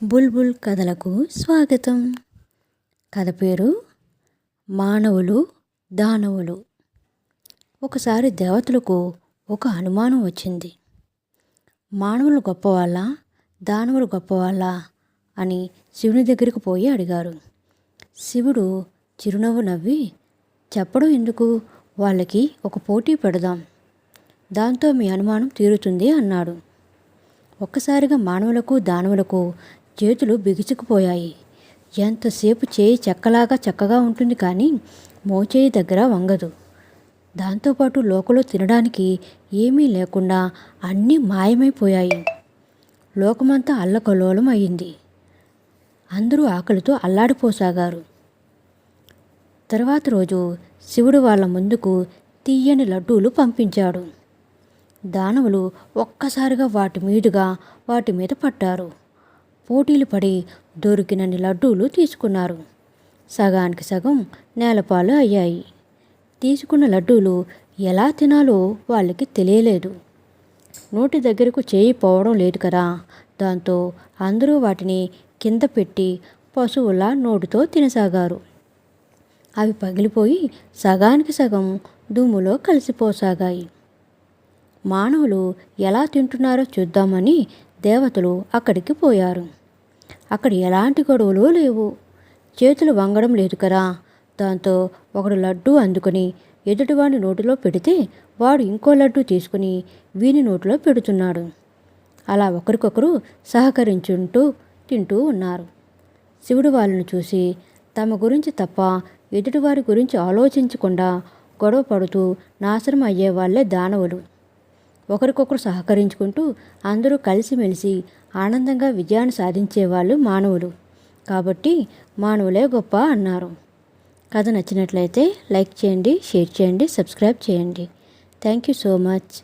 బుల్బుల్ కథలకు స్వాగతం. కథ పేరు మానవులు దానవులు. ఒకసారి దేవతలకు ఒక అనుమానం వచ్చింది. మానవులు గొప్పవాళ్ళ, దానవులు గొప్పవాళ్ళ అని శివుని దగ్గరికి పోయి అడిగారు. శివుడు చిరునవ్వు నవ్వి, చెప్పడం ఎందుకు, వాళ్ళకి ఒక పోటీ పెడదాం, దాంతో మీ అనుమానం తీరుతుంది అన్నాడు. ఒక్కసారిగా మానవులకు దానవులకు చేతులు బిగుసుకుపోయాయి. ఎంతసేపు చేయి చెక్కలాగా చక్కగా ఉంటుంది, కానీ మోచేయి దగ్గర వంగదు. దాంతోపాటు లోకంలో తినడానికి ఏమీ లేకుండా అన్నీ మాయమైపోయాయి. లోకమంతా అల్లకల్లోలం అయింది. అందరూ ఆకలితో అల్లాడిపోసాగారు. తర్వాత రోజు శివుడు వాళ్ళ ముందుకు తీయని లడ్డూలు పంపించాడు. దానవులు ఒక్కసారిగా వాటి మీద పట్టారు. పోటీలు పడి దొరికినన్ని లడ్డూలు తీసుకున్నారు. సగానికి సగం నేలపాలు అయ్యాయి. తీసుకున్న లడ్డూలు ఎలా తినాలో వాళ్ళకి తెలియలేదు. నోటి దగ్గరకు చేయి పోవడం లేదు కదా. దాంతో అందరూ వాటిని కింద పెట్టి పశువుల నోటితో తినసాగారు. అవి పగిలిపోయి సగానికి సగం దుమ్ములో కలిసిపోసాగాయి. మానవులు ఎలా తింటున్నారో చూద్దామని దేవతలు అక్కడికి పోయారు. అక్కడ ఎలాంటి గొడవలు లేవు. చేతులు వంగడం లేదు కదా. దాంతో ఒకడు లడ్డూ అందుకొని ఎదుటివాడి నోటిలో పెడితే వాడు ఇంకో లడ్డూ తీసుకుని వీని నోటిలో పెడుతున్నాడు. అలా ఒకరికొకరు సహకరించుంటూ తింటూ ఉన్నారు. శివుడు వాళ్ళను చూసి, తమ గురించి తప్ప ఎదుటివారి గురించి ఆలోచించకుండా గొడవ పడుతూ నాశనం అయ్యే వాళ్ళే దానవులు. ఒకరికొకరు సహకరించుకుంటూ అందరూ కలిసిమెలిసి ఆనందంగా విజయాన్ని సాధించేవాళ్ళు మానవులు. కాబట్టి మానవులే గొప్ప అన్నారు. కథ నచ్చినట్లయితే లైక్ చేయండి, షేర్ చేయండి, సబ్స్క్రైబ్ చేయండి. Thank you so much.